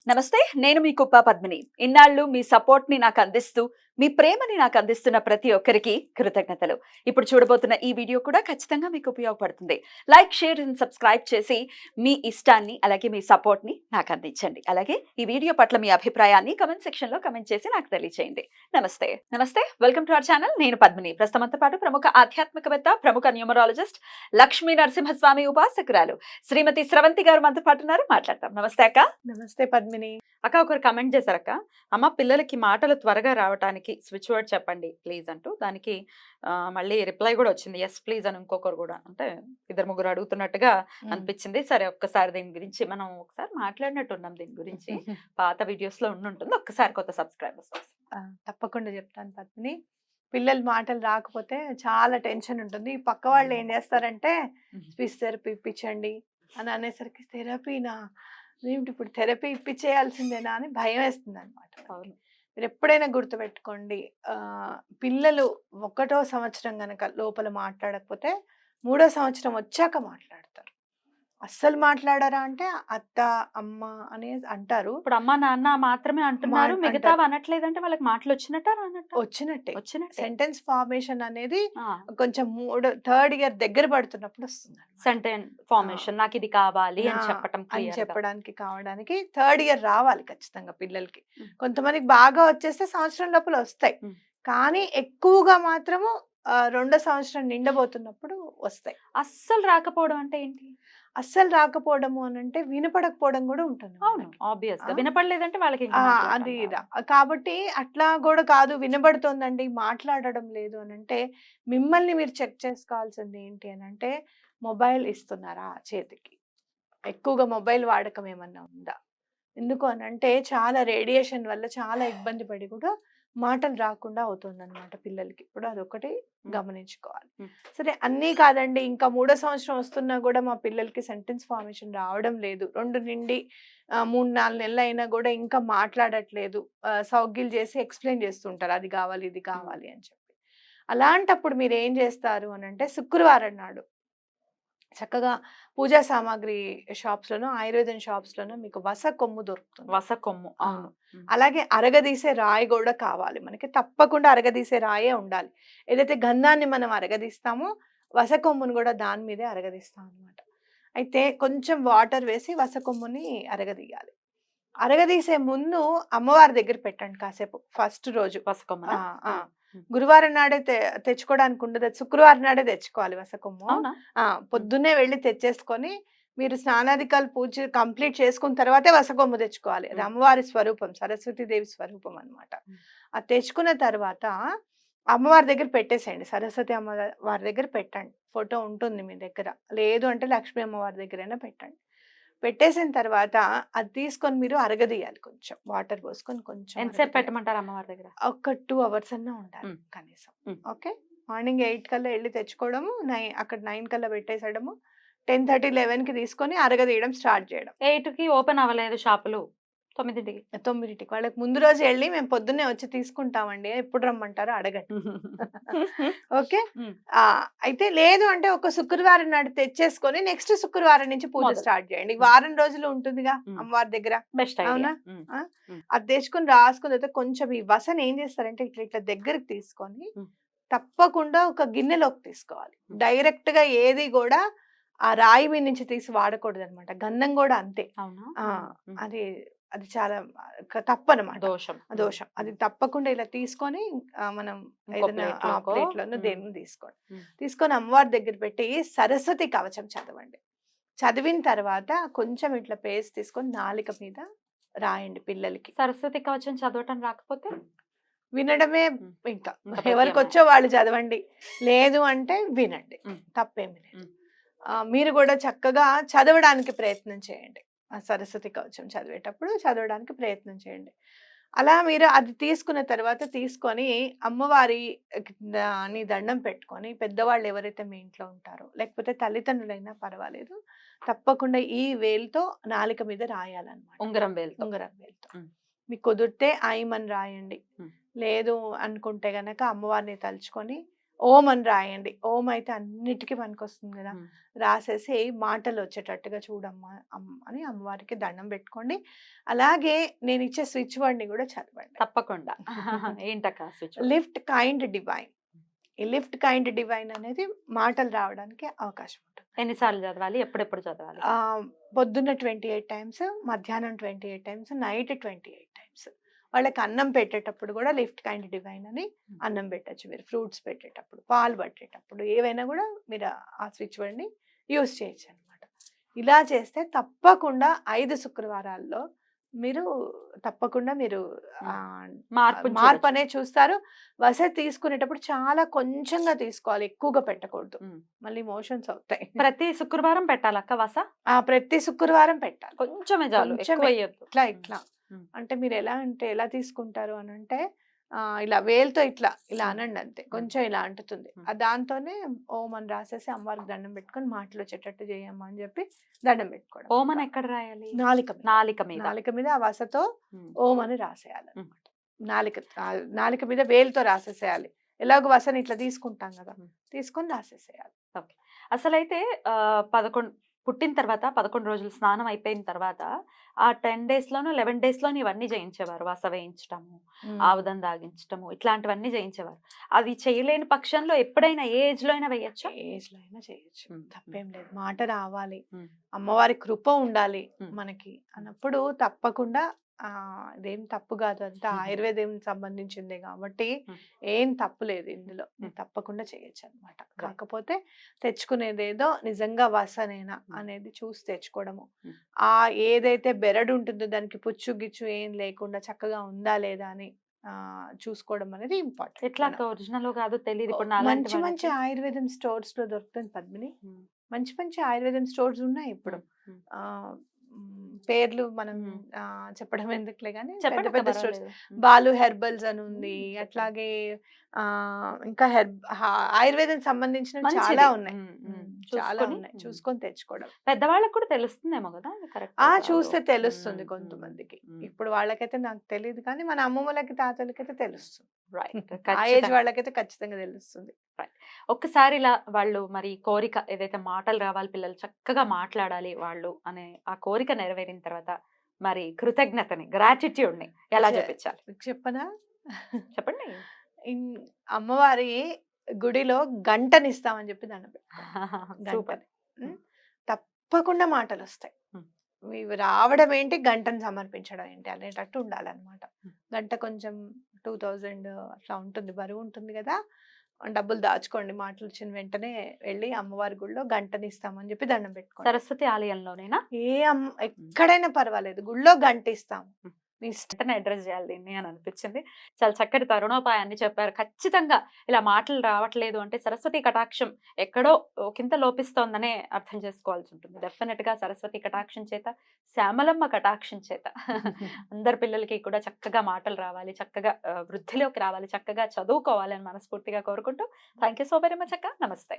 నమస్తే. నేను మీ కుప్ప పద్మిని. ఇన్నాళ్ళు మీ సపోర్ట్‌ని నాకందిస్తూ, మీ ప్రేమని నాకందిస్తున్న ప్రతి ఒక్కరికి కృతజ్ఞతలు. ఇప్పుడు చూడబోతున్న ఈ వీడియో కూడా ఖచ్చితంగా మీకు ఉపయోగపడుతుంది. లైక్, షేర్ అండ్ సబ్స్క్రైబ్ చేసి మీ ఇష్టాన్ని, అలాగే మీ సపోర్ట్‌ని నాకందించండి. అలాగే ఈ వీడియో పట్ల మీ అభిప్రాయాన్ని కామెంట్ సెక్షన్‌లో కామెంట్ చేసి నాకు తెలియజేయండి. నమస్తే. నమస్తే. Welcome to our channel. నేను పద్మిని. ప్రస్తుతంతో పాటు ప్రముఖ ఆధ్యాత్మికవేత్త, ప్రముఖ న్యూమరాలజిస్ట్, లక్ష్మీ నరసింహస్వామి ఉపాసకురాలు శ్రీమతి స్రవంతి గారు మనతో పాటు ఉన్నారు. మాట్లాడతాం. నమస్తే అక్క. నమస్తే పద్మిని. అక్క ఒకరు కమెంట్ చేశారక్క. అమ్మ పిల్లలకి మాటలు త్వరగా రావటానికి స్విచ్ వర్డ్ చెప్పండి ప్లీజ్ అంటూ. దానికి మళ్ళీ రిప్లై కూడా వచ్చింది. యెస్ ప్లీజ్ అని ఇంకొకరు కూడా, అంటే ఇద్దరు ముగ్గురు అడుగుతున్నట్టుగా అనిపించింది. సరే ఒక్కసారి దీని గురించి మనం ఒకసారి మాట్లాడినట్టున్నాం దీని గురించి. పాత వీడియోస్ లో ఉండుంటుంది. ఒక్కసారి కొత్త సబ్స్క్రైబర్స్ తప్పకుండా చెప్తాను పద్మిని. పిల్లల మాటలు రాకపోతే చాలా టెన్షన్ ఉంటుంది. ఈ పక్క వాళ్ళు ఏం చేస్తారంటే స్పీచ్ థెరపీ ఇప్పించండి అని అనేసరికి థెరపీనా, ఏమిటి ఇప్పుడు థెరపీ ఇప్పించేయాల్సిందేనా అని భయం వేస్తుంది అనమాట. మీరు ఎప్పుడైనా గుర్తుపెట్టుకోండి, పిల్లలు 1వ సంవత్సరం గనక లోపల మాట్లాడకపోతే 3వ సంవత్సరం వచ్చాక మాట్లాడతారు. అస్సలు మాట్లాడారా అంటే అత్త అమ్మ అనేది అంటారు. ఇప్పుడు అమ్మ నాన్న మాత్రమే అంటున్నారు, మిగతా అనట్లేదంటే వాళ్ళకి మాటలు వచ్చినట్ట వచ్చినట్టే. వచ్చినట్టే. సెంటెన్స్ ఫార్మేషన్ అనేది కొంచెం 3rd ఇయర్ దగ్గర పడుతున్నప్పుడు వస్తుంది. సెంటెన్స్ ఫార్మేషన్ నాకు ఇది కావాలి అని చెప్పడానికి కావడానికి 3rd ఇయర్ రావాలి ఖచ్చితంగా పిల్లలకి. కొంతమందికి బాగా వచ్చేస్తే సంవత్సరం లోపల వస్తాయి, కానీ ఎక్కువగా మాత్రము 2వ సంవత్సరం నిండబోతున్నప్పుడు వస్తాయి. అస్సలు రాకపోవడం అంటే ఏంటి? అస్సలు రాకపోవడము అని అంటే వినపడకపోవడం కూడా ఉంటుంది. ఆబ్వియస్ గా వినపడలేదంటే వాళ్ళకి అది కాబట్టి అట్లా కూడా కాదు, వినబడుతోందండి మాట్లాడడం లేదు అని అంటే మిమ్మల్ని మీరు చెక్ చేసుకోవాల్సింది ఏంటి అని అంటే, మొబైల్ ఇస్తున్నారా చేతికి, ఎక్కువగా మొబైల్ వాడకం ఏమన్నా ఉందా, ఎందుకు అని అంటే చాలా రేడియేషన్ వల్ల చాలా ఇబ్బంది పడి కూడా మాటలు రాకుండా అవుతుంది అనమాట పిల్లలకి. ఇప్పుడు అదొకటి గమనించుకోవాలి. సరే అన్నీ కాదండి, ఇంకా 3వ సంవత్సరం వస్తున్నా కూడా మా పిల్లలకి సెంటెన్స్ ఫార్మేషన్ రావడం లేదు, 2 నుండి 3-4 నెలలు అయినా కూడా ఇంకా మాట్లాడట్లేదు, సౌగ్గిలు చేసి ఎక్స్ప్లెయిన్ చేస్తుంటారు అది కావాలి ఇది కావాలి అని చెప్పి. అలాంటప్పుడు మీరు ఏం చేస్తారు అని అంటే, శుక్రవారం నాడు చక్కగా పూజా సామాగ్రి షాప్స్ లోనో ఆయుర్వేదం షాప్స్ లోనో మీకు వస కొమ్ము దొరుకుతుంది. వస కొమ్ము, అలాగే అరగదీసే రాయి కూడా కావాలి మనకి. తప్పకుండా అరగదీసే రాయే ఉండాలి. ఏదైతే గంధాన్ని మనం అరగదీస్తామో వస కొమ్మును కూడా దాని మీదే అరగదీస్తాం అనమాట. అయితే కొంచెం వాటర్ వేసి వస కొమ్ముని అరగదీయాలి. అరగదీసే ముందు అమ్మవారి దగ్గర పెట్టండి కాసేపు. ఫస్ట్ రోజు వస కొమ్ము గురువారం నాడే తెచ్చుకోవడానికి ఉండదు, శుక్రవారం నాడే తెచ్చుకోవాలి వసకొమ్ము. పొద్దున్నే వెళ్ళి తెచ్చేసుకొని మీరు స్నానాధికాలు పూజ కంప్లీట్ చేసుకున్న తర్వాతే వసకొమ్ము తెచ్చుకోవాలి. అది అమ్మవారి స్వరూపం, సరస్వతీదేవి స్వరూపం అనమాట. అది తెచ్చుకున్న తర్వాత అమ్మవారి దగ్గర పెట్టేసేయండి. సరస్వతి అమ్మవారి దగ్గర పెట్టండి. ఫోటో ఉంటుంది మీ దగ్గర, లేదు అంటే లక్ష్మీ అమ్మవారి దగ్గరైనా పెట్టండి. పెట్టేసిన తర్వాత అది తీసుకొని మీరు అరగదీయాలి. కొంచెం వాటర్ పోసుకొని కొంచెం. ఎంతసేపు పెట్టమంటారు అమ్మవారి దగ్గర? ఒక 2 hours అన్నా ఉండాలి కనీసం. ఓకే, మార్నింగ్ 8 కల్లా వెళ్ళి తెచ్చుకోవడము, అక్కడ 9 కల్లా పెట్టేసడము, 10:30, 11కి తీసుకొని అరగదీయడం స్టార్ట్ చేయడం. 8కి ఓపెన్ అవ్వలేదు షాపులు, 9కి వాళ్ళకి ముందు రోజు వెళ్ళి మేము పొద్దున్నే వచ్చి తీసుకుంటామండి, ఎప్పుడు రమ్మంటారో అడగండి. ఓకే, అయితే లేదు అంటే ఒక శుక్రవారం నాడు తెచ్చేసుకొని నెక్స్ట్ శుక్రవారం నుంచి పూజ స్టార్ట్ చేయండి. వారం రోజులు ఉంటుందిగా అమ్మవారి దగ్గర, అవునా? అది తెచ్చుకొని రాసుకున్న తర్వాత కొంచెం ఈ వసన ఏం చేస్తారంటే ఇట్లా ఇట్లా దగ్గరికి తీసుకొని తప్పకుండా ఒక గిన్నెలోకి తీసుకోవాలి. డైరెక్ట్ గా ఏది కూడా ఆ రాయి మీద నుంచి తీసి వాడకూడదు అనమాట. గంధం కూడా అంతే. అది అది చాలా తప్పనమాట, దోషం. అది తప్పకుండా ఇలా తీసుకొని మనం ఏదైనా ప్లేట్లోనూ దేని తీసుకొని అమ్మవారి దగ్గర పెట్టి సరస్వతి కవచం చదవండి. చదివిన తర్వాత కొంచెం ఇట్లా పేస్ట్ తీసుకొని నాలిక మీద రాయండి పిల్లలకి. సరస్వతి కవచం చదవటం రాకపోతే వినడమే, ఇంకా ఎవరికి వచ్చో వాళ్ళు చదవండి, లేదు అంటే వినండి, తప్పేమి లేదు. మీరు కూడా చక్కగా చదవడానికి ప్రయత్నం చేయండి. ఆ సరస్వతి కవచం చదివేటప్పుడు చదవడానికి ప్రయత్నం చేయండి. అలా మీరు అది తీసుకున్న తర్వాత తీసుకొని అమ్మవారి దండం పెట్టుకొని, పెద్దవాళ్ళు ఎవరైతే మీ ఇంట్లో ఉంటారో లేకపోతే తల్లిదండ్రులైనా పర్వాలేదు, తప్పకుండా ఈ వేలుతో నాలిక మీద రాయాలన్నమాట. ఉంగరం వేలుతో మీకు కుదిరితే ఐమని రాయండి, లేదు అనుకుంటే గనక అమ్మవారిని తలుచుకొని ఓం అని రాయండి. ఓం అయితే అన్నిటికీ పనికొస్తుంది కదా! ఉమ్. రాసేసి మాటలు వచ్చేటట్టుగా చూడమ్మా అని అమ్మవారికి దండం పెట్టుకోండి. అలాగే నేనిచ్చే స్విచ్ వర్డ్‌ని కూడా చదవండి. తప్పకుండా. ఏంటక్క స్విచ్? Lift kind divine. ఈ లిఫ్ట్ కైండ్ డివైన్ అనేది మాటలు రావడానికి అవకాశం ఉంటుంది. ఎన్నిసార్లు చదవాలి, ఎప్పుడెప్పుడు చదవాలి? పొద్దున్న 28 టైమ్స్, మధ్యాహ్నం 28 టైమ్స్, నైట్ 28 టైమ్స్. వాళ్ళకి అన్నం పెట్టేటప్పుడు కూడా లిఫ్ట్ కైండ్ డివైన్ అని అన్నం పెట్టచ్చు మీరు. ఫ్రూట్స్ పెట్టేటప్పుడు, పాలు పట్టేటప్పుడు, ఏవైనా కూడా మీరు ఆ స్విచ్ వర్డ్‌ని యూజ్ చేయొచ్చు అనమాట. ఇలా చేస్తే తప్పకుండా 5 శుక్రవారాల్లో మీరు తప్పకుండా మీరు మార్పు మార్పు అనేది చూస్తారు. వసతి తీసుకునేటప్పుడు చాలా కొంచెంగా తీసుకోవాలి, ఎక్కువగా పెట్టకూడదు. మళ్ళీ మోషన్స్ అవుతాయి. ప్రతి శుక్రవారం పెట్టాలక్క వస? ప్రతి శుక్రవారం పెట్టాలి. కొంచెమే చాలు, కొంచెమే. ఎక్కువ వేయొద్దు. ఇట్లా ఇట్లా అంటే మీరు ఎలా తీసుకుంటారు అని అంటే ఇలా వేలుతో ఇలా అనండి అంతే, కొంచెం ఇలా అంటుతుంది. దాంతోనే ఓం అని రాసేసి అమ్మవారికి దండం పెట్టుకొని మాటలు వచ్చేటట్టు చేయమ్మా అని చెప్పి దండం పెట్టుకోవడం. ఓం అని ఎక్కడ రాయాలి? నాలిక మీద. నాలిక మీద. నాలిక మీద ఆ వసతో ఓం అని రాసేయాలి అనమాట. నాలిక మీద వేలుతో రాసేసేయాలి. ఎలాగో వసని ఇట్లా తీసుకుంటాం కదా, తీసుకొని రాసేసేయాలి. అసలైతే 11 పుట్టిన తర్వాత 11 రోజులు స్నానం అయిపోయిన తర్వాత ఆ 10 days లోనో 11 days లోనో ఇవన్నీ చేయించేవారు. వస వేయించటము, ఆవుదం దాగించటము, ఇట్లాంటివన్నీ చేయించేవారు. అది చేయలేని పక్షంలో ఎప్పుడైనా ఏ ఏజ్ లో అయినా వేయచ్చా? ఏజ్ లో అయినా చేయొచ్చు, తప్పేం లేదు. మాట రావాలి, అమ్మవారి కృప ఉండాలి మనకి అన్నప్పుడు తప్పకుండా ఇదేం తప్పు కాదు, అంతా ఆయుర్వేదం సంబంధించిందే కాబట్టి ఏం తప్పు లేదు ఇందులో. తప్పకుండా చేయొచ్చు అనమాట. కాకపోతే తెచ్చుకునేదేదో నిజంగా వసనేనా అనేది చూసి తెచ్చుకోవడము. ఏదైతే బెరడు ఉంటుందో దానికి పుచ్చు గిచ్చు ఏం లేకుండా చక్కగా ఉందా లేదా అని చూసుకోవడం అనేది ఇంపార్టెంట్. ఎట్లా ఒరిజినల్ కాదు తెలియదు. మంచి మంచి ఆయుర్వేదం స్టోర్స్ లో దొరుకుతుంది పద్మిని. మంచి మంచి ఆయుర్వేదం స్టోర్స్ ఉన్నాయి ఇప్పుడు. పేర్లు మనం చెప్పడం ఎందుకులే కానీ పెద్ద పెద్ద స్టోర్స్, బాలు హెర్బల్స్ అని ఉంది, అట్లాగే ఇంకా ఆయుర్వేదం సంబంధించిన చాలా ఉన్నాయి. చాలా ఉన్నాయి, చూసుకొని తెచ్చుకోవడం. పెద్దవాళ్ళకి కూడా తెలుస్తుందేమో కదా చూస్తే తెలుస్తుంది కొంతమందికి. ఇప్పుడు వాళ్ళకైతే నాకు తెలియదు కానీ మన అమ్మమ్మలకి తాతలకైతే తెలుస్తుంది. ఆ ఏజ్ వాళ్ళకైతే ఖచ్చితంగా తెలుస్తుంది. ఒక్కసారి ఇలా వాళ్ళు మరి కోరిక ఏదైతే మాటలు రావాలి, పిల్లలు చక్కగా మాట్లాడాలి వాళ్ళు అనే ఆ కోరిక నెరవేరిన తర్వాత మరి కృతజ్ఞతని, గ్రాటిట్యూడ్ ని ఎలా చూపించాలి చెప్పనా? చెప్పండి. అమ్మవారి గుడిలో గంటనిస్తామని చెప్పి దండం సూపర్. తప్పకుండా మాటలు వస్తాయి. ఇవి రావడం ఏంటి, గంటను సమర్పించడం ఏంటి అనేటట్టు ఉండాలన్నమాట. గంట కొంచెం 2000 అట్లా ఉంటుంది, బరువు ఉంటుంది కదా. డబ్బులు దాచుకోండి, మాటలు వచ్చిన వెంటనే వెళ్ళి అమ్మవారి గుడిలో గంటనిస్తామని చెప్పి దండం పెట్టుకోండి. సరస్వతి ఆలయంలోనేనా? ఎక్కడైనా పర్వాలేదు, గుడిలో గంట ఇస్తాము. మీ ఇష్టం అడ్రస్ చేయాలి దీన్ని అని అనిపించింది. చాలా చక్కటి తరుణోపాయాన్ని చెప్పారు. ఖచ్చితంగా ఇలా మాటలు రావట్లేదు అంటే సరస్వతి కటాక్షం ఎక్కడో కింద లోపిస్తోందనే అర్థం చేసుకోవాల్సి ఉంటుంది. డెఫినెట్ గా సరస్వతి కటాక్షం చేత, శ్యామలమ్మ కటాక్షం చేత అందరి పిల్లలకి కూడా చక్కగా మాటలు రావాలి, చక్కగా వృద్ధిలోకి రావాలి, చక్కగా చదువుకోవాలి అని మనస్ఫూర్తిగా కోరుకుంటూ thank you so very much అక్క. నమస్తే.